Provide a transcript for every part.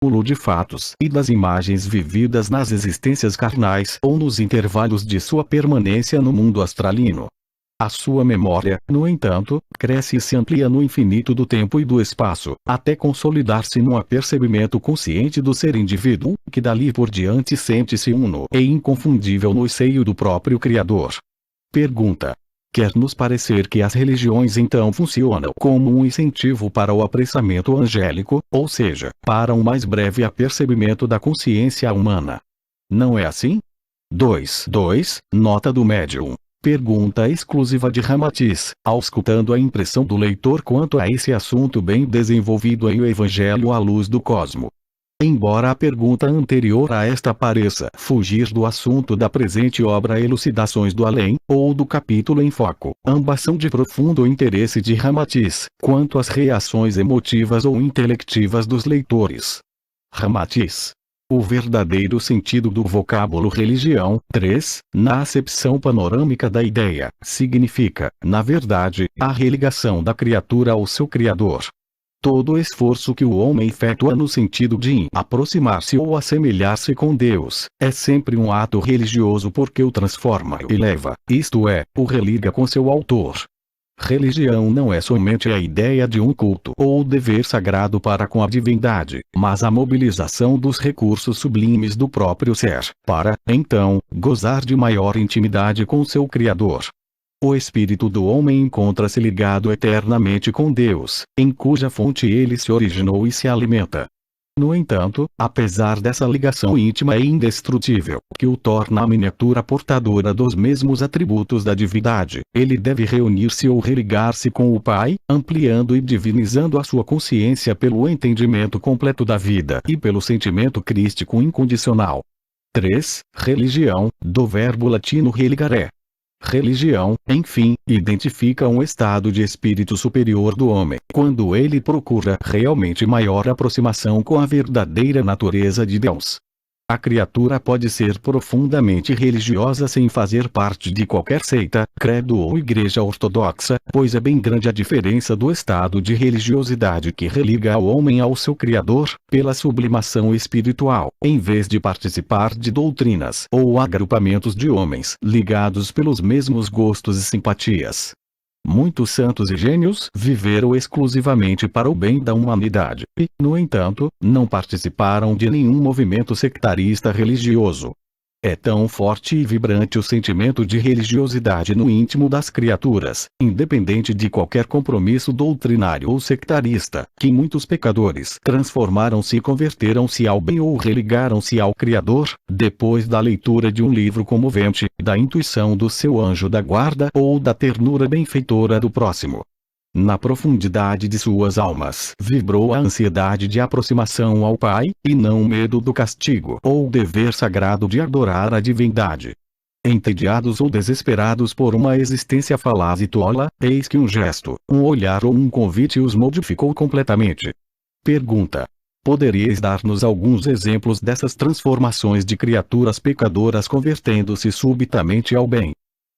acúmulo de fatos e das imagens vividas nas existências carnais ou nos intervalos de sua permanência no mundo astralino. A sua memória, no entanto, cresce e se amplia no infinito do tempo e do espaço, até consolidar-se num apercebimento consciente do ser indivíduo, que dali por diante sente-se uno e inconfundível no seio do próprio Criador. Pergunta: quer nos parecer que as religiões então funcionam como um incentivo para o apressamento angélico, ou seja, para um mais breve apercebimento da consciência humana? Não é assim? 2. Nota do médium. Pergunta exclusiva de Ramatiz, auscultando a impressão do leitor quanto a esse assunto bem desenvolvido em O Evangelho à Luz do Cosmo. Embora a pergunta anterior a esta pareça fugir do assunto da presente obra Elucidações do Além, ou do capítulo em foco, ambas são de profundo interesse de Ramatiz, quanto às reações emotivas ou intelectivas dos leitores. Ramatiz. O verdadeiro sentido do vocábulo religião, 3, na acepção panorâmica da ideia, significa, na verdade, a religação da criatura ao seu Criador. Todo esforço que o homem efetua no sentido de aproximar-se ou assemelhar-se com Deus, é sempre um ato religioso porque o transforma e eleva, isto é, o religa com seu autor. Religião não é somente a ideia de um culto ou dever sagrado para com a divindade, mas a mobilização dos recursos sublimes do próprio ser, para, então, gozar de maior intimidade com seu Criador. O espírito do homem encontra-se ligado eternamente com Deus, em cuja fonte ele se originou e se alimenta. No entanto, apesar dessa ligação íntima e indestrutível, que o torna a miniatura portadora dos mesmos atributos da divindade, ele deve reunir-se ou religar-se com o Pai, ampliando e divinizando a sua consciência pelo entendimento completo da vida e pelo sentimento crístico incondicional. 3. Religião, do verbo latino religare. Religião, enfim, identifica um estado de espírito superior do homem, quando ele procura realmente maior aproximação com a verdadeira natureza de Deus. A criatura pode ser profundamente religiosa sem fazer parte de qualquer seita, credo ou igreja ortodoxa, pois é bem grande a diferença do estado de religiosidade que religa o homem ao seu Criador, pela sublimação espiritual, em vez de participar de doutrinas ou agrupamentos de homens ligados pelos mesmos gostos e simpatias. Muitos santos e gênios viveram exclusivamente para o bem da humanidade e, no entanto, não participaram de nenhum movimento sectarista religioso. É tão forte e vibrante o sentimento de religiosidade no íntimo das criaturas, independente de qualquer compromisso doutrinário ou sectarista, que muitos pecadores transformaram-se e converteram-se ao bem ou religaram-se ao Criador, depois da leitura de um livro comovente, da intuição do seu anjo da guarda ou da ternura benfeitora do próximo. Na profundidade de suas almas vibrou a ansiedade de aproximação ao Pai, e não o medo do castigo ou o dever sagrado de adorar a divindade. Entediados ou desesperados por uma existência falaz e tola, eis que um gesto, um olhar ou um convite os modificou completamente. Pergunta: poderíeis dar-nos alguns exemplos dessas transformações de criaturas pecadoras convertendo-se subitamente ao bem?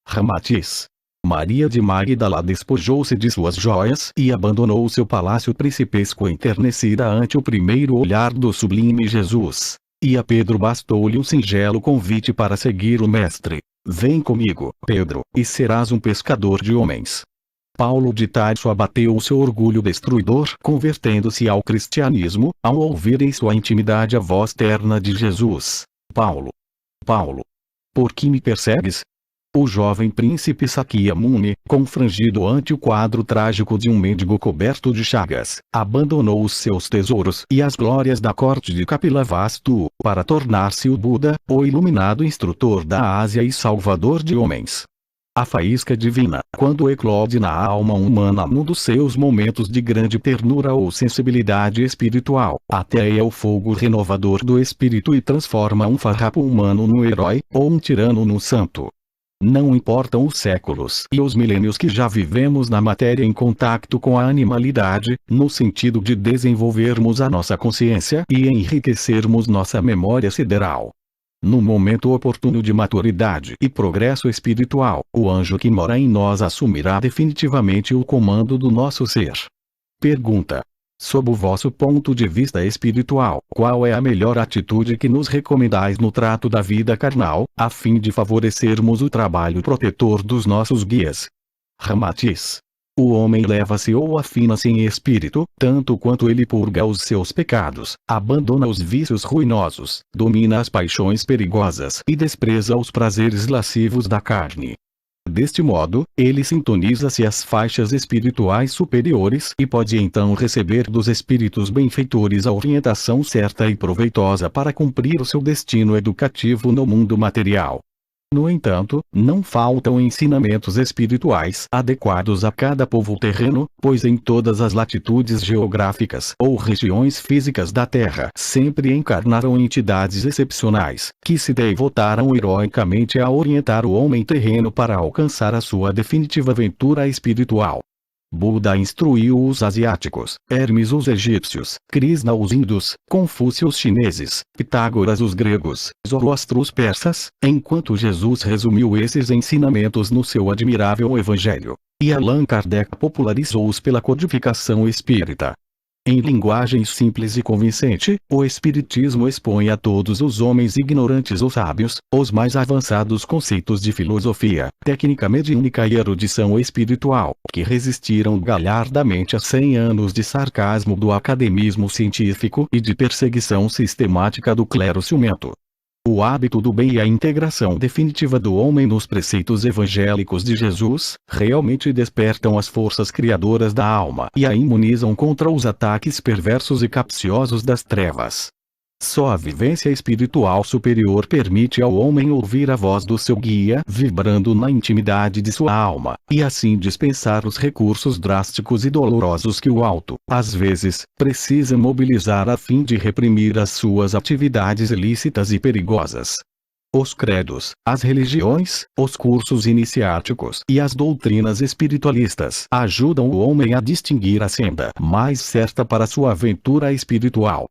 Ramatiz. Maria de Magdala despojou-se de suas joias e abandonou seu palácio principesco enternecida ante o primeiro olhar do sublime Jesus. E a Pedro bastou-lhe um singelo convite para seguir o Mestre. Vem comigo, Pedro, e serás um pescador de homens. Paulo de Tarso abateu o seu orgulho destruidor, convertendo-se ao cristianismo, ao ouvir em sua intimidade a voz terna de Jesus. Paulo, por que me persegues? O jovem príncipe Sakyamuni, confrangido ante o quadro trágico de um mendigo coberto de chagas, abandonou os seus tesouros e as glórias da corte de Kapilavastu, para tornar-se o Buda, o iluminado instrutor da Ásia e salvador de homens. A faísca divina, quando eclode na alma humana num dos seus momentos de grande ternura ou sensibilidade espiritual, ateia o fogo renovador do espírito e transforma um farrapo humano num herói, ou um tirano num santo. Não importam os séculos e os milênios que já vivemos na matéria em contato com a animalidade, no sentido de desenvolvermos a nossa consciência e enriquecermos nossa memória sideral. No momento oportuno de maturidade e progresso espiritual, o anjo que mora em nós assumirá definitivamente o comando do nosso ser. Pergunta: Sob o vosso ponto de vista espiritual, qual é a melhor atitude que nos recomendais no trato da vida carnal, a fim de favorecermos o trabalho protetor dos nossos guias? Ramatiz. O homem leva-se ou afina-se em espírito, tanto quanto ele purga os seus pecados, abandona os vícios ruinosos, domina as paixões perigosas e despreza os prazeres lascivos da carne. Deste modo, ele sintoniza-se às faixas espirituais superiores e pode então receber dos espíritos benfeitores a orientação certa e proveitosa para cumprir o seu destino educativo no mundo material. No entanto, não faltam ensinamentos espirituais adequados a cada povo terreno, pois em todas as latitudes geográficas ou regiões físicas da Terra sempre encarnaram entidades excepcionais, que se devotaram heroicamente a orientar o homem terreno para alcançar a sua definitiva aventura espiritual. Buda instruiu os asiáticos, Hermes os egípcios, Krishna os hindus, Confúcio os chineses, Pitágoras os gregos, Zoroastro os persas, enquanto Jesus resumiu esses ensinamentos no seu admirável evangelho. E Allan Kardec popularizou-os pela codificação espírita. Em linguagem simples e convincente, o Espiritismo expõe a todos os homens ignorantes ou sábios, os mais avançados conceitos de filosofia, técnica mediúnica e erudição espiritual, que resistiram galhardamente a 100 anos de sarcasmo do academismo científico e de perseguição sistemática do clero ciumento. O hábito do bem e a integração definitiva do homem nos preceitos evangélicos de Jesus, realmente despertam as forças criadoras da alma e a imunizam contra os ataques perversos e capciosos das trevas. Só a vivência espiritual superior permite ao homem ouvir a voz do seu guia vibrando na intimidade de sua alma, e assim dispensar os recursos drásticos e dolorosos que o alto, às vezes, precisa mobilizar a fim de reprimir as suas atividades ilícitas e perigosas. Os credos, as religiões, os cursos iniciáticos e as doutrinas espiritualistas ajudam o homem a distinguir a senda mais certa para sua aventura espiritual.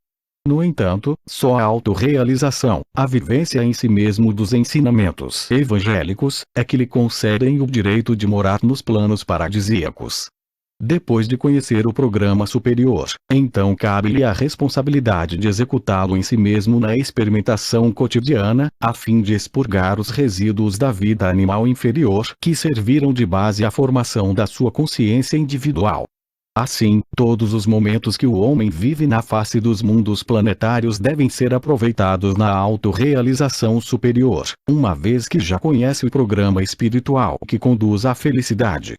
No entanto, só a autorrealização, a vivência em si mesmo dos ensinamentos evangélicos, é que lhe concedem o direito de morar nos planos paradisíacos. Depois de conhecer o programa superior, então cabe-lhe a responsabilidade de executá-lo em si mesmo na experimentação cotidiana, a fim de expurgar os resíduos da vida animal inferior que serviram de base à formação da sua consciência individual. Assim, todos os momentos que o homem vive na face dos mundos planetários devem ser aproveitados na autorrealização superior, uma vez que já conhece o programa espiritual que conduz à felicidade.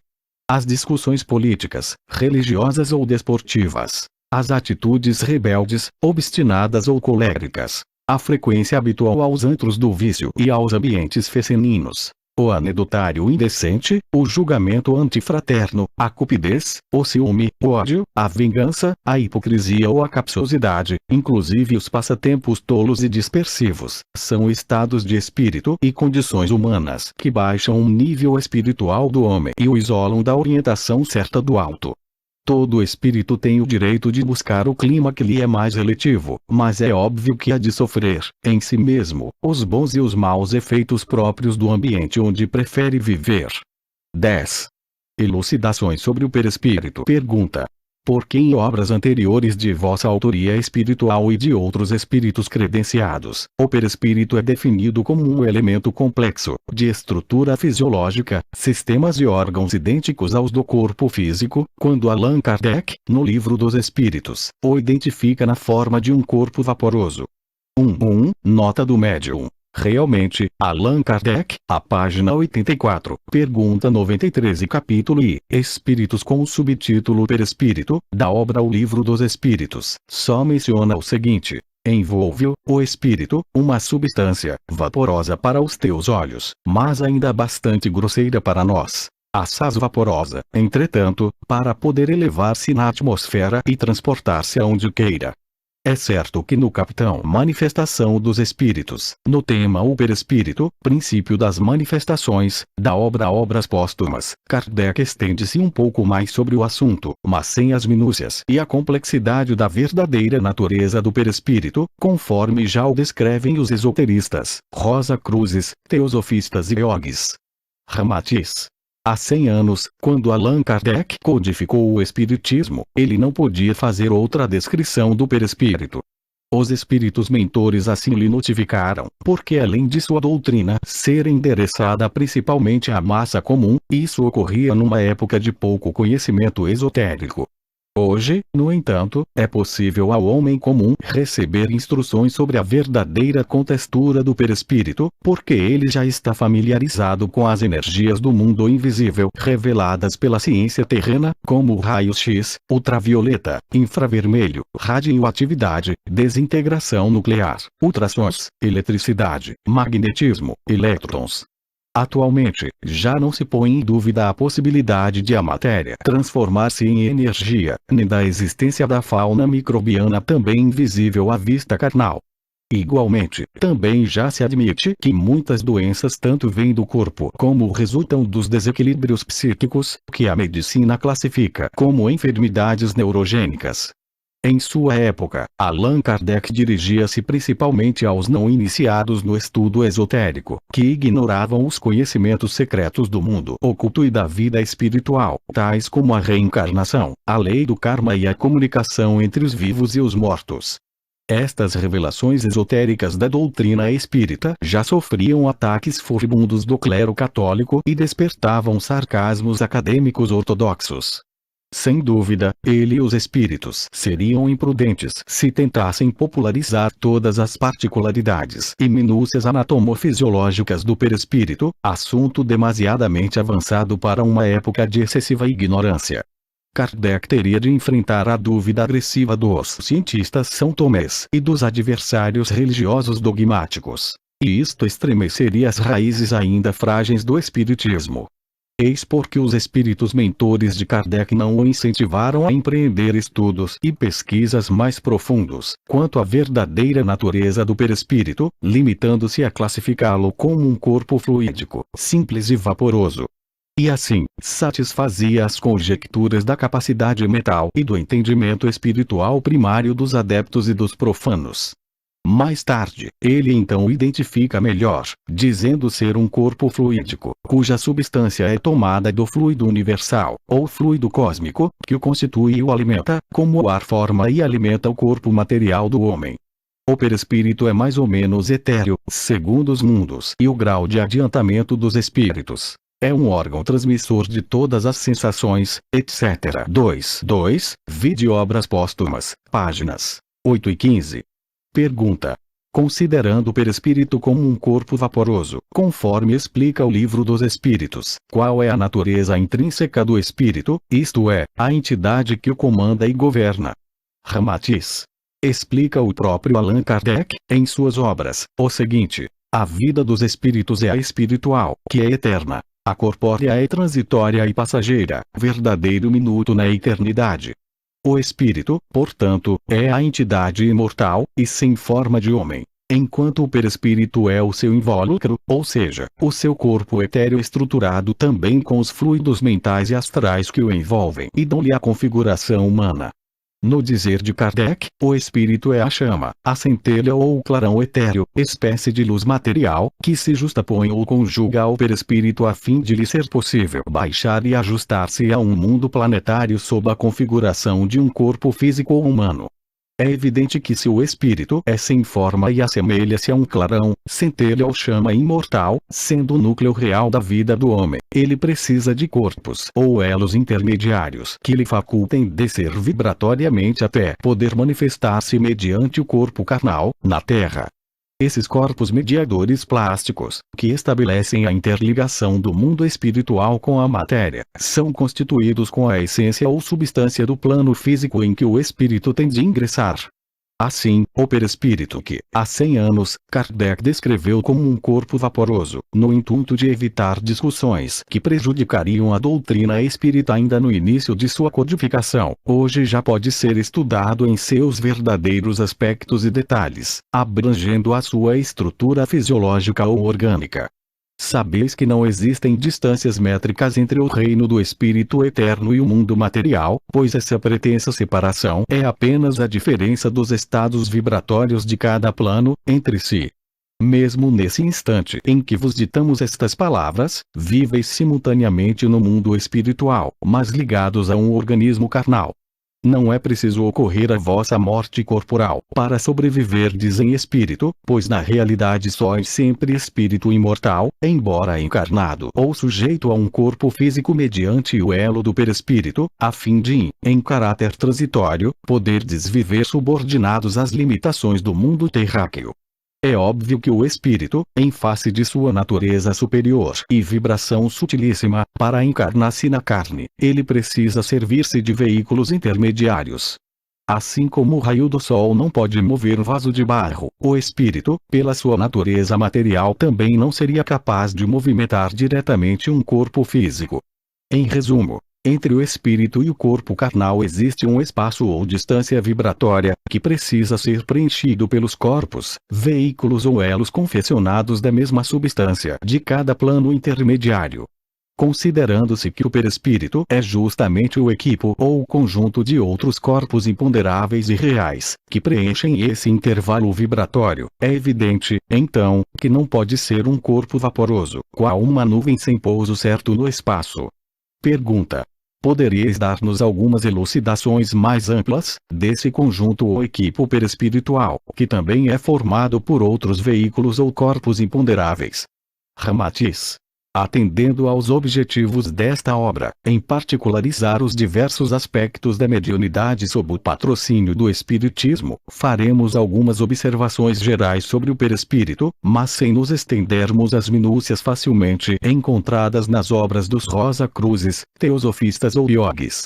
As discussões políticas, religiosas ou desportivas, as atitudes rebeldes, obstinadas ou coléricas, a frequência habitual aos antros do vício e aos ambientes femininos, o anedotário indecente, o julgamento antifraterno, a cupidez, o ciúme, o ódio, a vingança, a hipocrisia ou a capciosidade, inclusive os passatempos tolos e dispersivos, são estados de espírito e condições humanas que baixam o nível espiritual do homem e o isolam da orientação certa do alto. Todo espírito tem o direito de buscar o clima que lhe é mais relativo, mas é óbvio que há de sofrer, em si mesmo, os bons e os maus efeitos próprios do ambiente onde prefere viver. 10. Elucidações sobre o perispírito. Pergunta: por que em obras anteriores de vossa autoria espiritual e de outros espíritos credenciados, o perispírito é definido como um elemento complexo, de estrutura fisiológica, sistemas e órgãos idênticos aos do corpo físico, quando Allan Kardec, no Livro dos Espíritos, o identifica na forma de um corpo vaporoso? 1. Nota do médium. Realmente, Allan Kardec, a página 84, pergunta 93 e capítulo I, Espíritos com o subtítulo Perispírito, da obra O Livro dos Espíritos, só menciona o seguinte: envolve-o, o espírito, uma substância, vaporosa para os teus olhos, mas ainda bastante grosseira para nós. Assaz vaporosa, entretanto, para poder elevar-se na atmosfera e transportar-se aonde queira. É certo que no capitão Manifestação dos Espíritos, no tema O Perispírito, princípio das manifestações, da obra Obras Póstumas, Kardec estende-se um pouco mais sobre o assunto, mas sem as minúcias e a complexidade da verdadeira natureza do perispírito, conforme já o descrevem os esoteristas, Rosa Cruzes, teosofistas e iogues. Ramatiz. Há 100 anos, quando Allan Kardec codificou o Espiritismo, ele não podia fazer outra descrição do perispírito. Os espíritos mentores assim lhe notificaram, porque além de sua doutrina ser endereçada principalmente à massa comum, isso ocorria numa época de pouco conhecimento esotérico. Hoje, no entanto, é possível ao homem comum receber instruções sobre a verdadeira contextura do perispírito, porque ele já está familiarizado com as energias do mundo invisível reveladas pela ciência terrena, como o raio-x, ultravioleta, infravermelho, radioatividade, desintegração nuclear, ultrassons, eletricidade, magnetismo, elétrons. Atualmente, já não se põe em dúvida a possibilidade de a matéria transformar-se em energia, nem da existência da fauna microbiana também invisível à vista carnal. Igualmente, também já se admite que muitas doenças tanto vêm do corpo como resultam dos desequilíbrios psíquicos, que a medicina classifica como enfermidades neurogênicas. Em sua época, Allan Kardec dirigia-se principalmente aos não iniciados no estudo esotérico, que ignoravam os conhecimentos secretos do mundo oculto e da vida espiritual, tais como a reencarnação, a lei do karma e a comunicação entre os vivos e os mortos. Estas revelações esotéricas da doutrina espírita já sofriam ataques furibundos do clero católico e despertavam sarcasmos acadêmicos ortodoxos. Sem dúvida, ele e os espíritos seriam imprudentes se tentassem popularizar todas as particularidades e minúcias anatomofisiológicas do perispírito, assunto demasiadamente avançado para uma época de excessiva ignorância. Kardec teria de enfrentar a dúvida agressiva dos cientistas São Tomés e dos adversários religiosos dogmáticos. E isto estremeceria as raízes ainda frágeis do espiritismo. Eis porque os espíritos mentores de Kardec não o incentivaram a empreender estudos e pesquisas mais profundos quanto à verdadeira natureza do perispírito, limitando-se a classificá-lo como um corpo fluídico, simples e vaporoso. E assim, satisfazia as conjecturas da capacidade mental e do entendimento espiritual primário dos adeptos e dos profanos. Mais tarde, ele então o identifica melhor, dizendo ser um corpo fluídico, cuja substância é tomada do fluido universal, ou fluido cósmico, que o constitui e o alimenta, como o ar forma e alimenta o corpo material do homem. O perispírito é mais ou menos etéreo, segundo os mundos e o grau de adiantamento dos espíritos. É um órgão transmissor de todas as sensações, etc. 2. Vide obras póstumas, páginas 8 e 15. Pergunta. Considerando o perispírito como um corpo vaporoso, conforme explica o Livro dos Espíritos, qual é a natureza intrínseca do espírito, isto é, a entidade que o comanda e governa? Ramatiz. Explica o próprio Allan Kardec, em suas obras, o seguinte: a vida dos espíritos é a espiritual, que é eterna. A corpórea é transitória e passageira, verdadeiro minuto na eternidade. O espírito, portanto, é a entidade imortal, e sem forma de homem, enquanto o perispírito é o seu invólucro, ou seja, o seu corpo etéreo estruturado também com os fluidos mentais e astrais que o envolvem e dão-lhe a configuração humana. No dizer de Kardec, o espírito é a chama, a centelha ou o clarão etéreo, espécie de luz material, que se justapõe ou conjuga ao perispírito a fim de lhe ser possível baixar e ajustar-se a um mundo planetário sob a configuração de um corpo físico ou humano. É evidente que se o espírito é sem forma e assemelha-se a um clarão, centelha ou chama imortal, sendo o núcleo real da vida do homem, ele precisa de corpos ou elos intermediários que lhe facultem descer vibratoriamente até poder manifestar-se mediante o corpo carnal, na Terra. Esses corpos mediadores plásticos, que estabelecem a interligação do mundo espiritual com a matéria, são constituídos com a essência ou substância do plano físico em que o espírito tem de ingressar. Assim, o perispírito que, há 100 anos, Kardec descreveu como um corpo vaporoso, no intuito de evitar discussões que prejudicariam a doutrina espírita ainda no início de sua codificação, hoje já pode ser estudado em seus verdadeiros aspectos e detalhes, abrangendo a sua estrutura fisiológica ou orgânica. Sabeis que não existem distâncias métricas entre o reino do espírito eterno e o mundo material, pois essa pretensa separação é apenas a diferença dos estados vibratórios de cada plano, entre si. Mesmo nesse instante em que vos ditamos estas palavras, víveis simultaneamente no mundo espiritual, mas ligados a um organismo carnal. Não é preciso ocorrer a vossa morte corporal para sobreviverdes em espírito, pois na realidade sois sempre espírito imortal, embora encarnado ou sujeito a um corpo físico mediante o elo do perispírito, a fim de, em caráter transitório, poderdes viver subordinados às limitações do mundo terráqueo. É óbvio que o espírito, em face de sua natureza superior e vibração sutilíssima, para encarnar-se na carne, ele precisa servir-se de veículos intermediários. Assim como o raio do sol não pode mover um vaso de barro, o espírito, pela sua natureza material também não seria capaz de movimentar diretamente um corpo físico. Em resumo, entre o espírito e o corpo carnal existe um espaço ou distância vibratória, que precisa ser preenchido pelos corpos, veículos ou elos confeccionados da mesma substância de cada plano intermediário. Considerando-se que o perispírito é justamente o equipo ou o conjunto de outros corpos imponderáveis e reais, que preenchem esse intervalo vibratório, é evidente, então, que não pode ser um corpo vaporoso, qual uma nuvem sem pouso certo no espaço. Pergunta: poderíeis dar-nos algumas elucidações mais amplas, desse conjunto ou equipo perispiritual, que também é formado por outros veículos ou corpos imponderáveis? Ramatiz: atendendo aos objetivos desta obra, em particularizar os diversos aspectos da mediunidade sob o patrocínio do Espiritismo, faremos algumas observações gerais sobre o perispírito, mas sem nos estendermos às minúcias facilmente encontradas nas obras dos Rosa-Cruzes, teosofistas ou iogues.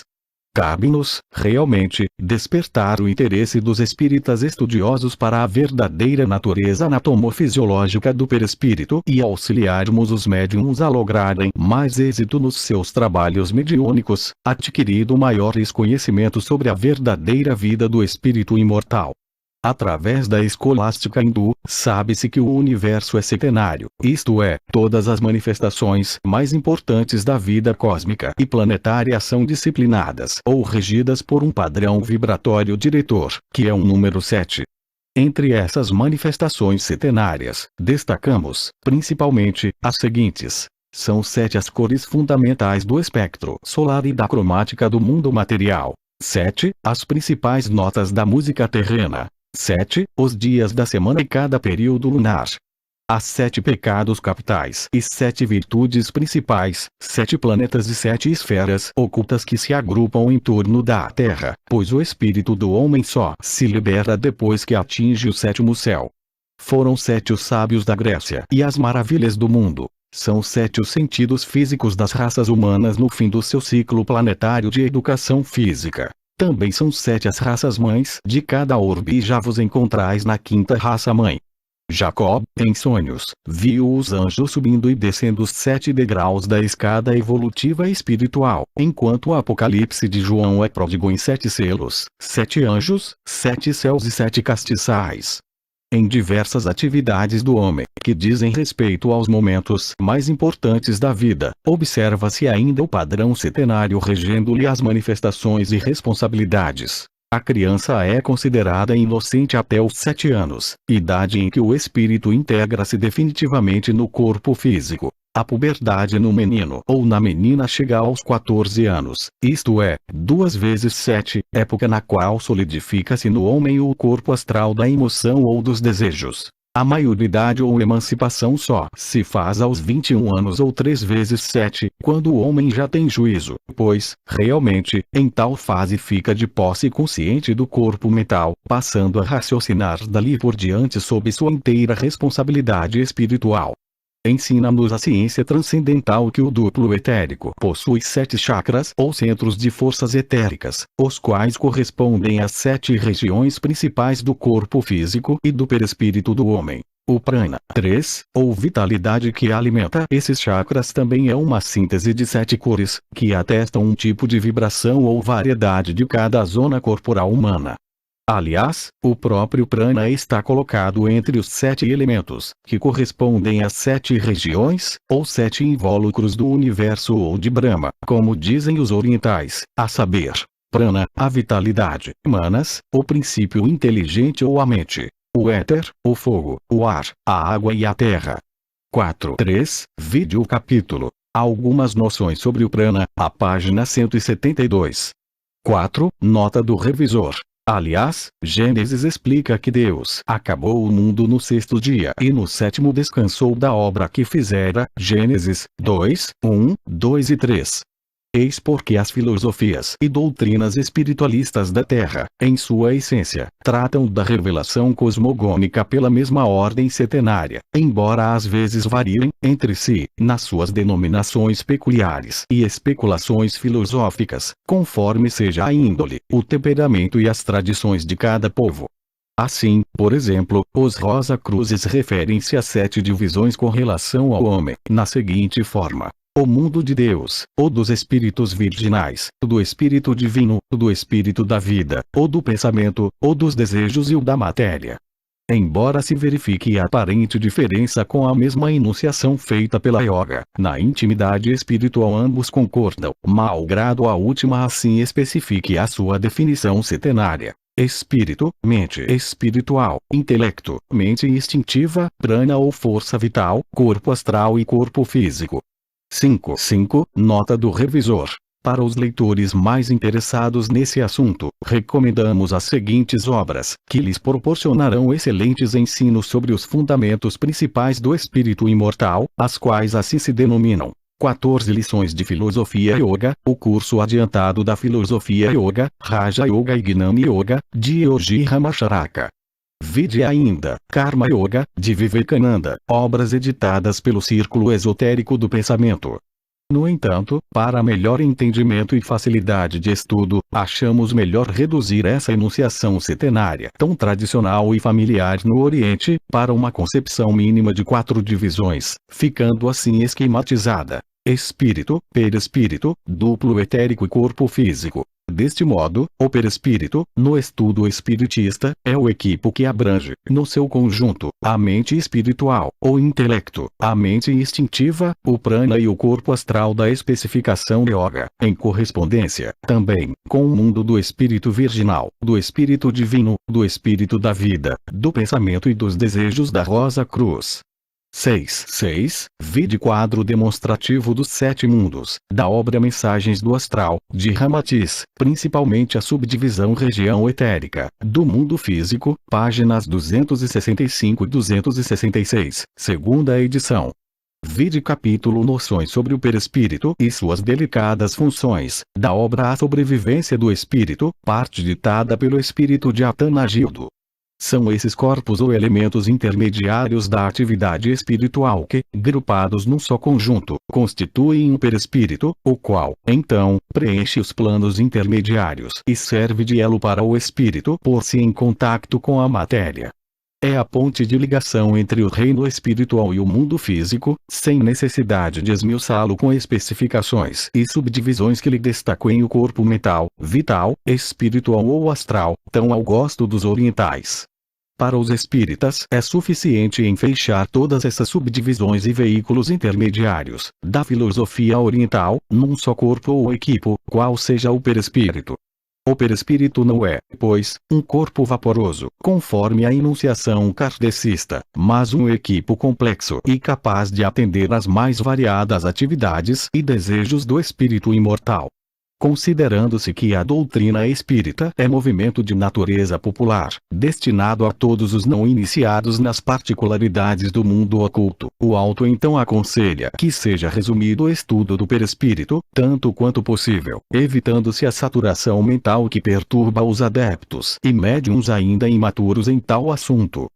Cabe-nos, realmente, despertar o interesse dos espíritas estudiosos para a verdadeira natureza anatomofisiológica do perispírito e auxiliarmos os médiuns a lograrem mais êxito nos seus trabalhos mediúnicos, adquirindo maiores conhecimentos sobre a verdadeira vida do espírito imortal. Através da escolástica hindu, sabe-se que o universo é centenário, isto é, todas as manifestações mais importantes da vida cósmica e planetária são disciplinadas ou regidas por um padrão vibratório diretor, que é um número 7. Entre essas manifestações centenárias, destacamos, principalmente, as seguintes. São 7 as cores fundamentais do espectro solar e da cromática do mundo material. 7. As principais notas da música terrena. 7. Os dias da semana e cada período lunar. As 7 pecados capitais e 7 virtudes principais, 7 planetas e 7 esferas ocultas que se agrupam em torno da Terra, pois o espírito do homem só se libera depois que atinge o 7º céu. Foram 7 os sábios da Grécia e as maravilhas do mundo. São 7 os sentidos físicos das raças humanas no fim do seu ciclo planetário de educação física. Também são 7 as raças-mães de cada orbe e já vos encontrais na 5ª raça-mãe. Jacob, em sonhos, viu os anjos subindo e descendo os 7 degraus da escada evolutiva espiritual, enquanto o Apocalipse de João é pródigo em 7 selos, 7 anjos, 7 céus e 7 castiçais. Em diversas atividades do homem, que dizem respeito aos momentos mais importantes da vida, observa-se ainda o padrão centenário regendo-lhe as manifestações e responsabilidades. A criança é considerada inocente até os 7 anos, idade em que o espírito integra-se definitivamente no corpo físico. A puberdade no menino ou na menina chega aos 14 anos, isto é, 2 vezes 7, época na qual solidifica-se no homem o corpo astral da emoção ou dos desejos. A maioridade ou emancipação só se faz aos 21 anos ou 3 vezes 7, quando o homem já tem juízo, pois, realmente, em tal fase fica de posse consciente do corpo mental, passando a raciocinar dali por diante sob sua inteira responsabilidade espiritual. Ensina-nos a ciência transcendental que o duplo etérico possui 7 chakras ou centros de forças etéricas, os quais correspondem às 7 regiões principais do corpo físico e do perispírito do homem. O prana, 3, ou vitalidade que alimenta esses chakras também é uma síntese de 7 cores, que atestam um tipo de vibração ou variedade de cada zona corporal humana. Aliás, o próprio prana está colocado entre os 7 elementos, que correspondem às 7 regiões, ou 7 invólucros do universo ou de Brahma, como dizem os orientais, a saber, prana, a vitalidade, manas, o princípio inteligente ou a mente, o éter, o fogo, o ar, a água e a terra. 4.3. Vide o capítulo Algumas noções sobre o prana, a página 172. 4. Nota do revisor. Aliás, Gênesis explica que Deus acabou o mundo no sexto dia e no sétimo descansou da obra que fizera. Gênesis 2, 1, 2 e 3. Eis porque as filosofias e doutrinas espiritualistas da Terra, em sua essência, tratam da revelação cosmogônica pela mesma ordem setenária, embora às vezes variem, entre si, nas suas denominações peculiares e especulações filosóficas, conforme seja a índole, o temperamento e as tradições de cada povo. Assim, por exemplo, os Rosa-Cruzes referem-se a 7 divisões com relação ao homem, na seguinte forma: o mundo de Deus, o dos espíritos virginais, o do espírito divino, o do espírito da vida, o do pensamento, o dos desejos e o da matéria. Embora se verifique a aparente diferença com a mesma enunciação feita pela yoga, na intimidade espiritual ambos concordam, malgrado a última assim especifique a sua definição setenária: espírito, mente espiritual, intelecto, mente instintiva, prana ou força vital, corpo astral e corpo físico. 5. Nota do revisor. Para os leitores mais interessados nesse assunto, recomendamos as seguintes obras, que lhes proporcionarão excelentes ensinos sobre os fundamentos principais do espírito imortal, as quais assim se denominam: 14 lições de filosofia yoga, o curso adiantado da filosofia yoga, Raja Yoga e Gnana Yoga, de Yogi Ramacharaka. Vide ainda, Karma Yoga, de Vivekananda, obras editadas pelo Círculo Esotérico do Pensamento. No entanto, para melhor entendimento e facilidade de estudo, achamos melhor reduzir essa enunciação setenária tão tradicional e familiar no Oriente, para uma concepção mínima de 4 divisões, ficando assim esquematizada: espírito, perispírito, duplo etérico e corpo físico. Deste modo, o perispírito, no estudo espiritista, é o equipo que abrange, no seu conjunto, a mente espiritual, o intelecto, a mente instintiva, o prana e o corpo astral da especificação yoga, em correspondência, também, com o mundo do espírito virginal, do espírito divino, do espírito da vida, do pensamento e dos desejos da Rosa Cruz. 6. Vide quadro demonstrativo dos 7 mundos, da obra Mensagens do Astral, de Ramatiz, principalmente a subdivisão região etérica, do mundo físico, páginas 265 e 266, segunda edição. Vide capítulo Noções sobre o Perispírito e suas delicadas funções, da obra A Sobrevivência do Espírito, parte ditada pelo espírito de Atanagildo. São esses corpos ou elementos intermediários da atividade espiritual que, grupados num só conjunto, constituem um perispírito, o qual, então, preenche os planos intermediários e serve de elo para o espírito pôr-se em contato com a matéria. É a ponte de ligação entre o reino espiritual e o mundo físico, sem necessidade de esmiuçá-lo com especificações e subdivisões que lhe destaquem o corpo mental, vital, espiritual ou astral, tão ao gosto dos orientais. Para os espíritas é suficiente enfeixar todas essas subdivisões e veículos intermediários, da filosofia oriental, num só corpo ou equipo, qual seja o perispírito. O perispírito não é, pois, um corpo vaporoso, conforme a enunciação kardecista, mas um equipo complexo e capaz de atender às mais variadas atividades e desejos do espírito imortal. Considerando-se que a doutrina espírita é movimento de natureza popular, destinado a todos os não iniciados nas particularidades do mundo oculto, o autor então aconselha que seja resumido o estudo do perispírito, tanto quanto possível, evitando-se a saturação mental que perturba os adeptos e médiuns ainda imaturos em tal assunto.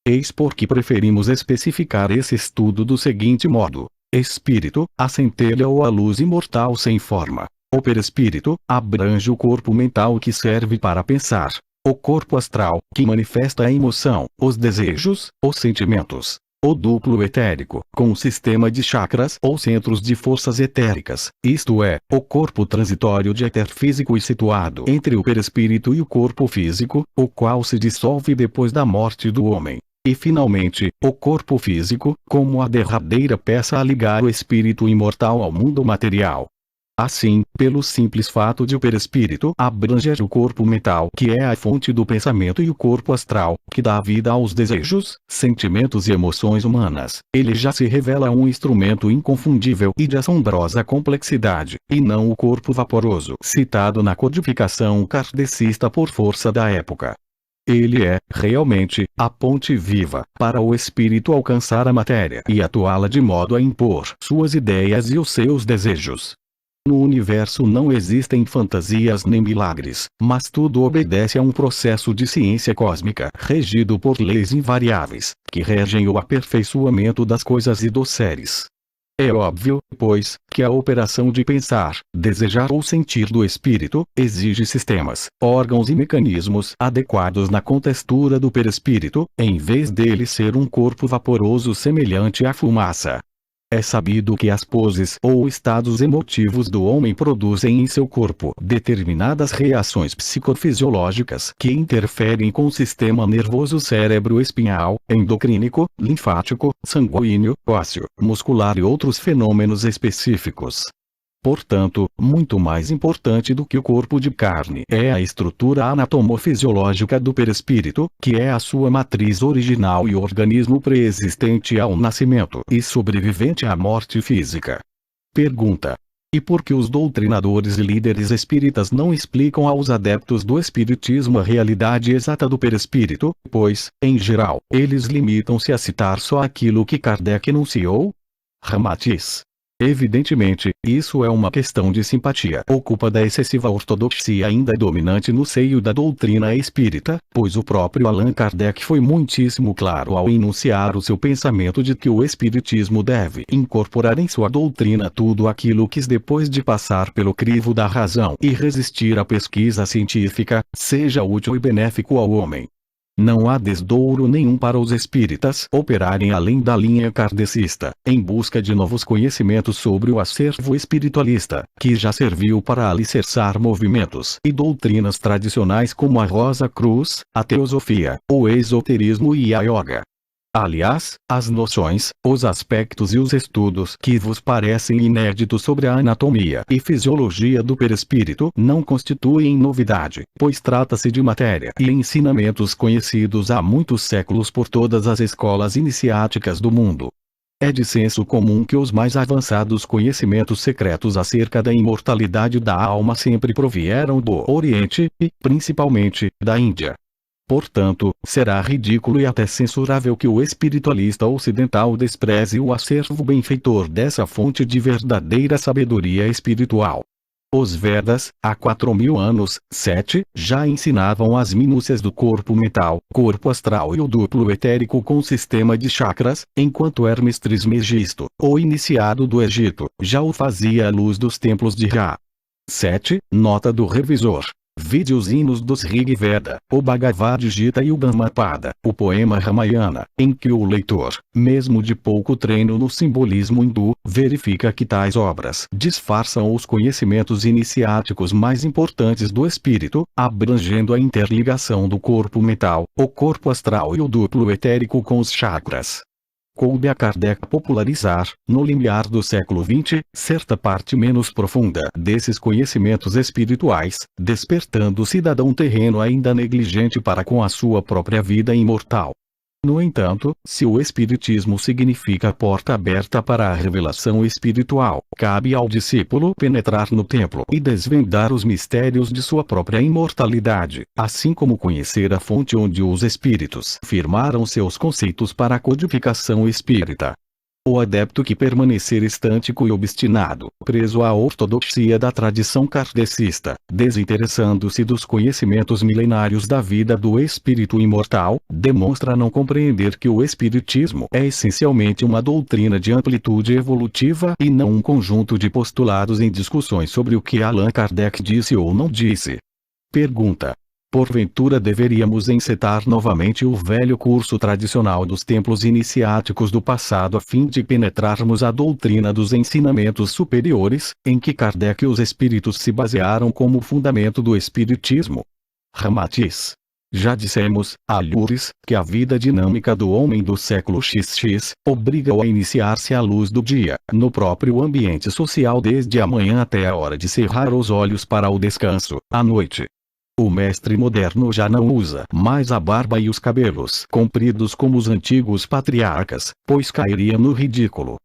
Eis por que preferimos especificar esse estudo do seguinte modo: espírito, a centelha ou a luz imortal sem forma. O perispírito abrange o corpo mental que serve para pensar, o corpo astral, que manifesta a emoção, os desejos, os sentimentos, o duplo etérico, com o sistema de chakras ou centros de forças etéricas, isto é, o corpo transitório de éter físico e situado entre o perispírito e o corpo físico, o qual se dissolve depois da morte do homem. E finalmente, o corpo físico, como a derradeira peça a ligar o espírito imortal ao mundo material. Assim, pelo simples fato de o perispírito abranger o corpo mental, que é a fonte do pensamento, e o corpo astral, que dá vida aos desejos, sentimentos e emoções humanas, ele já se revela um instrumento inconfundível e de assombrosa complexidade, e não o corpo vaporoso citado na codificação kardecista por força da época. Ele é, realmente, a ponte viva, para o espírito alcançar a matéria e atuá-la de modo a impor suas ideias e os seus desejos. No universo não existem fantasias nem milagres, mas tudo obedece a um processo de ciência cósmica regido por leis invariáveis, que regem o aperfeiçoamento das coisas e dos seres. É óbvio, pois, que a operação de pensar, desejar ou sentir do espírito, exige sistemas, órgãos e mecanismos adequados na contextura do perispírito, em vez dele ser um corpo vaporoso semelhante à fumaça. É sabido que as poses ou estados emotivos do homem produzem em seu corpo determinadas reações psicofisiológicas que interferem com o sistema nervoso cérebro-espinhal, endocrínico, linfático, sanguíneo, ósseo, muscular e outros fenômenos específicos. Portanto, muito mais importante do que o corpo de carne é a estrutura anatomofisiológica do perispírito, que é a sua matriz original e organismo pré-existente ao nascimento e sobrevivente à morte física. Pergunta: e por que os doutrinadores e líderes espíritas não explicam aos adeptos do espiritismo a realidade exata do perispírito, pois, em geral, eles limitam-se a citar só aquilo que Kardec enunciou? Ramatiz: evidentemente, isso é uma questão de simpatia ou culpa da excessiva ortodoxia ainda dominante no seio da doutrina espírita, pois o próprio Allan Kardec foi muitíssimo claro ao enunciar o seu pensamento de que o espiritismo deve incorporar em sua doutrina tudo aquilo que, depois de passar pelo crivo da razão e resistir à pesquisa científica, seja útil e benéfico ao homem. Não há desdouro nenhum para os espíritas operarem além da linha kardecista, em busca de novos conhecimentos sobre o acervo espiritualista, que já serviu para alicerçar movimentos e doutrinas tradicionais como a Rosa Cruz, a teosofia, o esoterismo e a yoga. Aliás, as noções, os aspectos e os estudos que vos parecem inéditos sobre a anatomia e fisiologia do perispírito não constituem novidade, pois trata-se de matéria e ensinamentos conhecidos há muitos séculos por todas as escolas iniciáticas do mundo. É de senso comum que os mais avançados conhecimentos secretos acerca da imortalidade da alma sempre provieram do Oriente e, principalmente, da Índia. Portanto, será ridículo e até censurável que o espiritualista ocidental despreze o acervo benfeitor dessa fonte de verdadeira sabedoria espiritual. Os Vedas, há 4.000 anos, já ensinavam as minúcias do corpo mental, corpo astral e o duplo etérico com sistema de chakras, enquanto Hermes Trismegisto, o iniciado do Egito, já o fazia à luz dos templos de Ra. Nota do revisor. Vide os hinos dos Rig Veda, o Bhagavad Gita e o Dhammapada, o poema Ramayana, em que o leitor, mesmo de pouco treino no simbolismo hindu, verifica que tais obras disfarçam os conhecimentos iniciáticos mais importantes do espírito, abrangendo a interligação do corpo mental, o corpo astral e o duplo etérico com os chakras. Coube a Kardec popularizar, no limiar do século XX, certa parte menos profunda desses conhecimentos espirituais, despertando o cidadão terreno ainda negligente para com a sua própria vida imortal. No entanto, se o espiritismo significa porta aberta para a revelação espiritual, cabe ao discípulo penetrar no templo e desvendar os mistérios de sua própria imortalidade, assim como conhecer a fonte onde os espíritos firmaram seus conceitos para a codificação espírita. O adepto que permanecer estântico e obstinado, preso à ortodoxia da tradição kardecista, desinteressando-se dos conhecimentos milenários da vida do espírito imortal, demonstra não compreender que o espiritismo é essencialmente uma doutrina de amplitude evolutiva e não um conjunto de postulados em discussões sobre o que Allan Kardec disse ou não disse. Pergunta: porventura deveríamos encetar novamente o velho curso tradicional dos templos iniciáticos do passado a fim de penetrarmos a doutrina dos ensinamentos superiores, em que Kardec e os espíritos se basearam como fundamento do espiritismo? Ramatiz: Já dissemos, algures, que a vida dinâmica do homem do século XX obriga-o a iniciar-se à luz do dia, no próprio ambiente social desde a manhã até a hora de cerrar os olhos para o descanso, à noite. O mestre moderno já não usa mais a barba e os cabelos compridos como os antigos patriarcas, pois cairia no ridículo.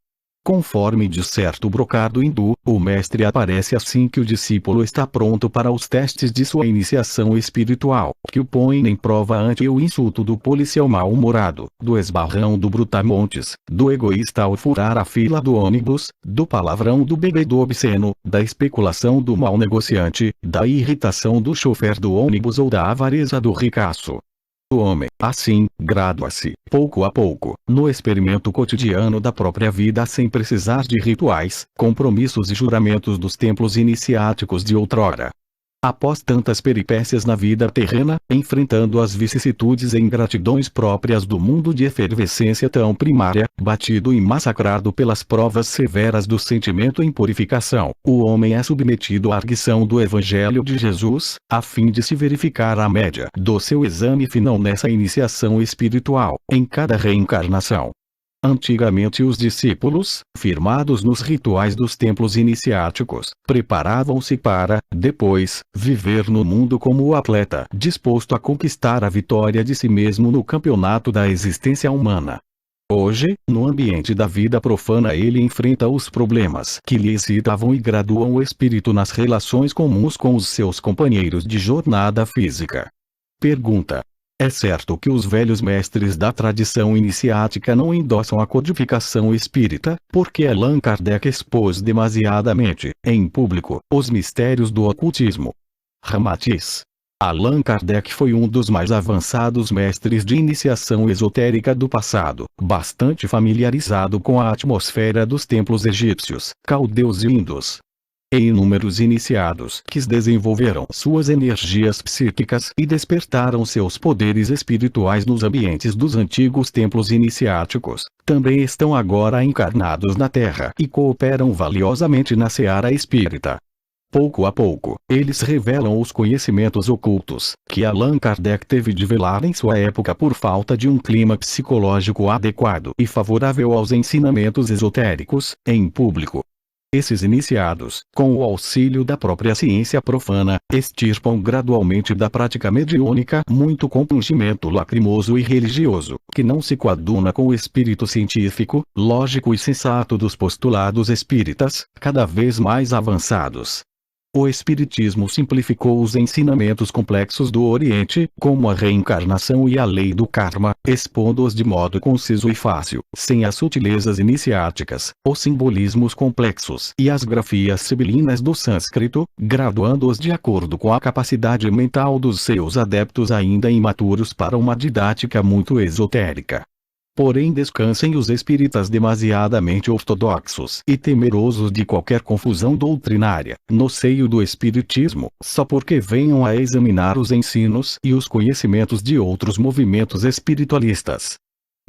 Conforme de certo brocado hindu, o mestre aparece assim que o discípulo está pronto para os testes de sua iniciação espiritual, que o põem em prova ante o insulto do policial mal-humorado, do esbarrão do brutamontes, do egoísta ao furar a fila do ônibus, do palavrão do bebedor obsceno, da especulação do mau negociante, da irritação do chofer do ônibus ou da avareza do ricaço. O homem, assim, gradua-se, pouco a pouco, no experimento cotidiano da própria vida sem precisar de rituais, compromissos e juramentos dos templos iniciáticos de outrora. Após tantas peripécias na vida terrena, enfrentando as vicissitudes e ingratidões próprias do mundo de efervescência tão primária, batido e massacrado pelas provas severas do sentimento em purificação, o homem é submetido à arguição do Evangelho de Jesus, a fim de se verificar a média do seu exame final nessa iniciação espiritual, em cada reencarnação. Antigamente os discípulos, firmados nos rituais dos templos iniciáticos, preparavam-se para, depois, viver no mundo como o atleta disposto a conquistar a vitória de si mesmo no campeonato da existência humana. Hoje, no ambiente da vida profana ele enfrenta os problemas que lhe excitavam e graduam o espírito nas relações comuns com os seus companheiros de jornada física. Pergunta: é certo que os velhos mestres da tradição iniciática não endossam a codificação espírita, porque Allan Kardec expôs demasiadamente, em público, os mistérios do ocultismo? Ramatiz: Allan Kardec foi um dos mais avançados mestres de iniciação esotérica do passado, bastante familiarizado com a atmosfera dos templos egípcios, caldeus e indos. E inúmeros iniciados que desenvolveram suas energias psíquicas e despertaram seus poderes espirituais nos ambientes dos antigos templos iniciáticos, também estão agora encarnados na Terra e cooperam valiosamente na seara espírita. Pouco a pouco, eles revelam os conhecimentos ocultos, que Allan Kardec teve de velar em sua época por falta de um clima psicológico adequado e favorável aos ensinamentos esotéricos, em público. Esses iniciados, com o auxílio da própria ciência profana, extirpam gradualmente da prática mediúnica muito compungimento lacrimoso e religioso, que não se coaduna com o espírito científico, lógico e sensato dos postulados espíritas, cada vez mais avançados. O Espiritismo simplificou os ensinamentos complexos do Oriente, como a reencarnação e a lei do karma, expondo-os de modo conciso e fácil, sem as sutilezas iniciáticas, os simbolismos complexos e as grafias sibilinas do sânscrito, graduando-os de acordo com a capacidade mental dos seus adeptos ainda imaturos para uma didática muito esotérica. Porém descansem os espíritas demasiadamente ortodoxos e temerosos de qualquer confusão doutrinária, no seio do espiritismo, só porque venham a examinar os ensinos e os conhecimentos de outros movimentos espiritualistas.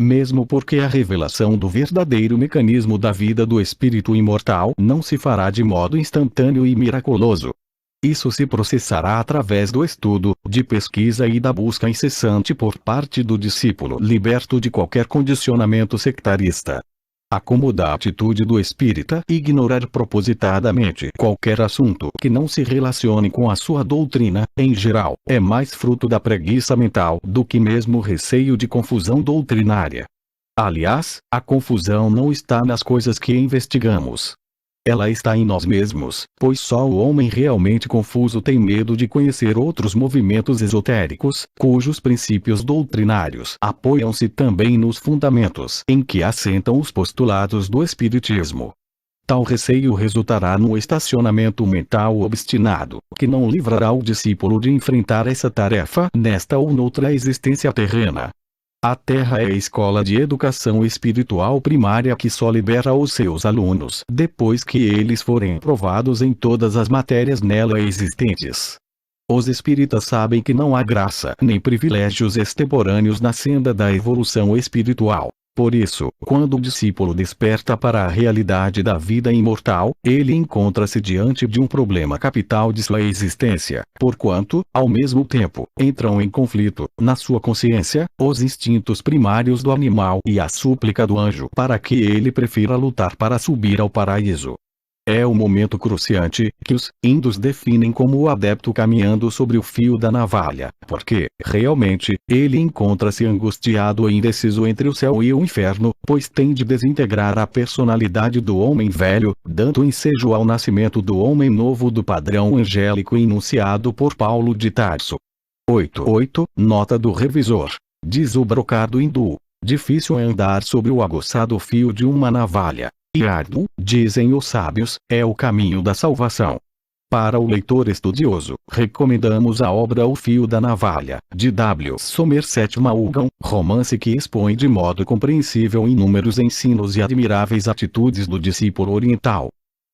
Mesmo porque a revelação do verdadeiro mecanismo da vida do espírito imortal não se fará de modo instantâneo e miraculoso. Isso se processará através do estudo, de pesquisa e da busca incessante por parte do discípulo liberto de qualquer condicionamento sectarista. Acomoda a atitude do espírita ignorar propositadamente qualquer assunto que não se relacione com a sua doutrina, em geral, é mais fruto da preguiça mental do que mesmo receio de confusão doutrinária. Aliás, a confusão não está nas coisas que investigamos. Ela está em nós mesmos, pois só o homem realmente confuso tem medo de conhecer outros movimentos esotéricos, cujos princípios doutrinários apoiam-se também nos fundamentos em que assentam os postulados do espiritismo. Tal receio resultará num estacionamento mental obstinado, que não livrará o discípulo de enfrentar essa tarefa nesta ou noutra existência terrena. A Terra é a escola de educação espiritual primária que só libera os seus alunos depois que eles forem aprovados em todas as matérias nela existentes. Os espíritas sabem que não há graça nem privilégios extemporâneos na senda da evolução espiritual. Por isso, quando o discípulo desperta para a realidade da vida imortal, ele encontra-se diante de um problema capital de sua existência, porquanto, ao mesmo tempo, entram em conflito, na sua consciência, os instintos primários do animal e a súplica do anjo para que ele prefira lutar para subir ao paraíso. É o momento cruciante, que os hindus definem como o adepto caminhando sobre o fio da navalha, porque, realmente, ele encontra-se angustiado e indeciso entre o céu e o inferno, pois tem de desintegrar a personalidade do homem velho, dando ensejo ao nascimento do homem novo do padrão angélico enunciado por Paulo de Tarso. 8. Nota do revisor. Diz o brocado hindu: difícil é andar sobre o aguçado fio de uma navalha. E árduo, dizem os sábios, é o caminho da salvação. Para o leitor estudioso, recomendamos a obra O Fio da Navalha, de W. Somerset Maugham, romance que expõe de modo compreensível inúmeros ensinos e admiráveis atitudes do discípulo oriental.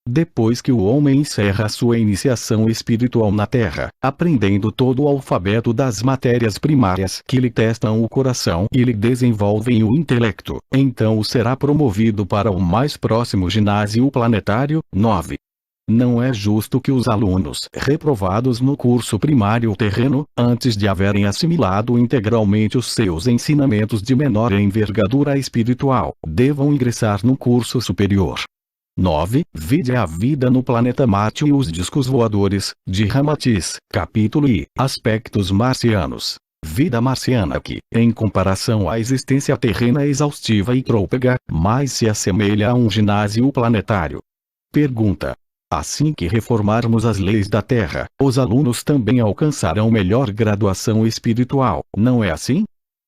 Depois que o homem encerra sua iniciação espiritual na Terra, aprendendo todo o alfabeto das matérias primárias que lhe testam o coração e lhe desenvolvem o intelecto, então será promovido para o mais próximo ginásio planetário. 9. Não é justo que os alunos reprovados no curso primário terreno, antes de haverem assimilado integralmente os seus ensinamentos de menor envergadura espiritual, devam ingressar no curso superior. 9. Vide a vida no planeta Marte e os discos voadores, de Ramatiz, capítulo I. Aspectos marcianos. Vida marciana que, em comparação à existência terrena exaustiva e trôpega, mais se assemelha a um ginásio planetário. Pergunta. Assim que reformarmos as leis da Terra, os alunos também alcançarão melhor graduação espiritual, não é assim?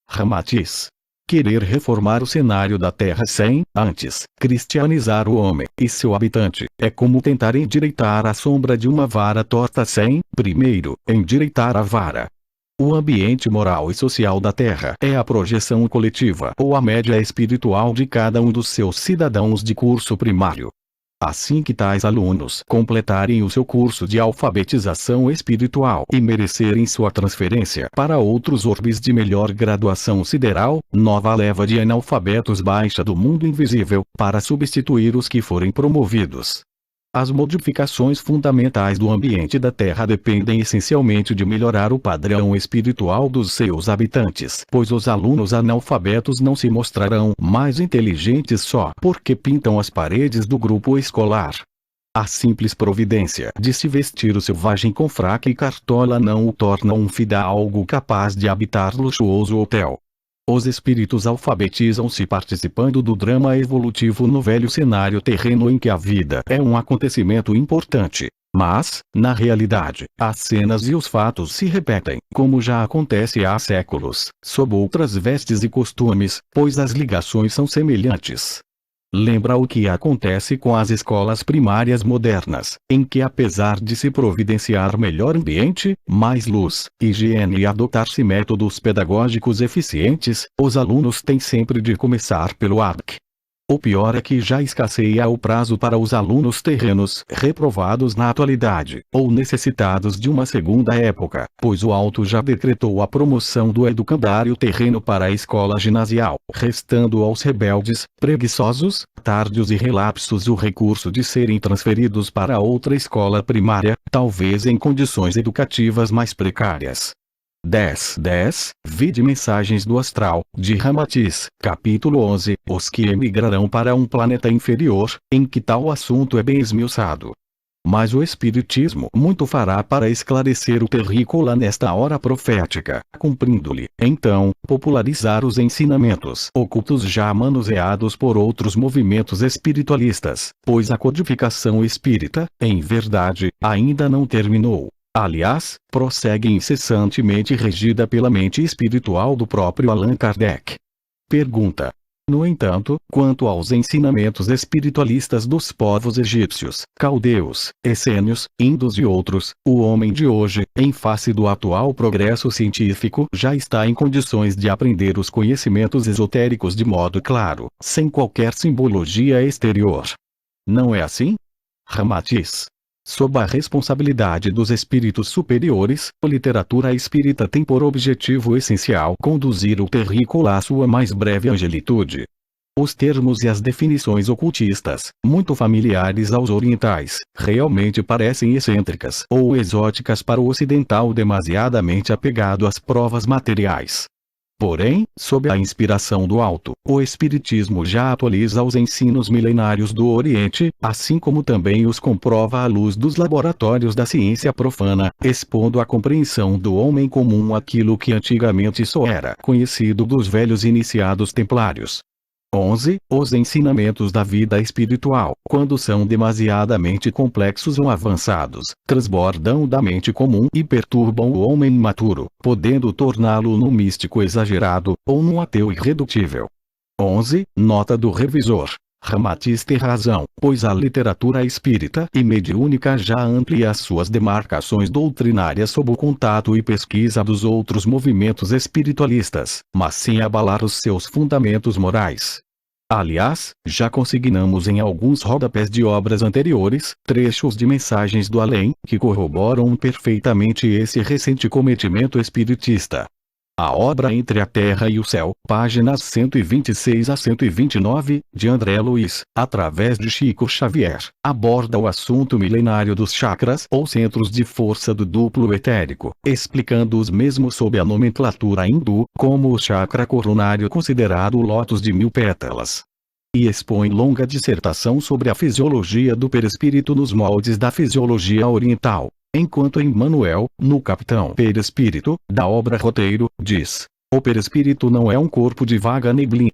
Ramatiz. Querer reformar o cenário da Terra sem, antes, cristianizar o homem e seu habitante, é como tentar endireitar a sombra de uma vara torta sem, primeiro, endireitar a vara. O ambiente moral e social da Terra é a projeção coletiva ou a média espiritual de cada um dos seus cidadãos de curso primário. Assim que tais alunos completarem o seu curso de alfabetização espiritual e merecerem sua transferência para outros orbes de melhor graduação sideral, nova leva de analfabetos baixa do mundo invisível, para substituir os que forem promovidos. As modificações fundamentais do ambiente da Terra dependem essencialmente de melhorar o padrão espiritual dos seus habitantes, pois os alunos analfabetos não se mostrarão mais inteligentes só porque pintam as paredes do grupo escolar. A simples providência de se vestir o selvagem com fraque e cartola não o torna um fidalgo capaz de habitar luxuoso hotel. Os espíritos alfabetizam-se participando do drama evolutivo no velho cenário terreno em que a vida é um acontecimento importante. Mas, na realidade, as cenas e os fatos se repetem, como já acontece há séculos, sob outras vestes e costumes, pois as ligações são semelhantes. Lembra o que acontece com as escolas primárias modernas, em que apesar de se providenciar melhor ambiente, mais luz, higiene e adotar-se métodos pedagógicos eficientes, os alunos têm sempre de começar pelo ABC. O pior é que já escasseia o prazo para os alunos terrenos reprovados na atualidade, ou necessitados de uma segunda época, pois o alto já decretou a promoção do educandário terreno para a escola ginasial, restando aos rebeldes, preguiçosos, tardios e relapsos o recurso de serem transferidos para outra escola primária, talvez em condições educativas mais precárias. 10. Vide Mensagens do Astral, de Ramatiz, capítulo 11, os que emigrarão para um planeta inferior, em que tal assunto é bem esmiuçado. Mas o Espiritismo muito fará para esclarecer o terrícola nesta hora profética, cumprindo-lhe, então, popularizar os ensinamentos ocultos já manuseados por outros movimentos espiritualistas, pois a codificação espírita, em verdade, ainda não terminou. Aliás, prossegue incessantemente regida pela mente espiritual do próprio Allan Kardec. Pergunta. No entanto, quanto aos ensinamentos espiritualistas dos povos egípcios, caldeus, essênios, índios e outros, o homem de hoje, em face do atual progresso científico, já está em condições de aprender os conhecimentos esotéricos de modo claro, sem qualquer simbologia exterior. Não é assim? Ramatiz. Sob a responsabilidade dos espíritos superiores, a literatura espírita tem por objetivo essencial conduzir o terrícola à sua mais breve angelitude. Os termos e as definições ocultistas, muito familiares aos orientais, realmente parecem excêntricas ou exóticas para o ocidental demasiadamente apegado às provas materiais. Porém, sob a inspiração do alto, o Espiritismo já atualiza os ensinos milenários do Oriente, assim como também os comprova à luz dos laboratórios da ciência profana, expondo à compreensão do homem comum aquilo que antigamente só era conhecido dos velhos iniciados templários. 11. Os ensinamentos da vida espiritual, quando são demasiadamente complexos ou avançados, transbordam da mente comum e perturbam o homem imaturo, podendo torná-lo num místico exagerado, ou num ateu irredutível. 11. Nota do revisor. Ramatiz tem razão, pois a literatura espírita e mediúnica já amplia as suas demarcações doutrinárias sob o contato e pesquisa dos outros movimentos espiritualistas, mas sem abalar os seus fundamentos morais. Aliás, já consignamos em alguns rodapés de obras anteriores, trechos de mensagens do além, que corroboram perfeitamente esse recente cometimento espiritista. A obra Entre a Terra e o Céu, páginas 126 a 129, de André Luiz, através de Chico Xavier, aborda o assunto milenário dos chakras ou centros de força do duplo etérico, explicando os mesmos sob a nomenclatura hindu, como o chakra coronário considerado o lótus de 1000 pétalas. E expõe longa dissertação sobre a fisiologia do perispírito nos moldes da fisiologia oriental. Enquanto Emmanuel, no Capitão Perispírito, da obra Roteiro, diz: o perispírito não é um corpo de vaga neblina,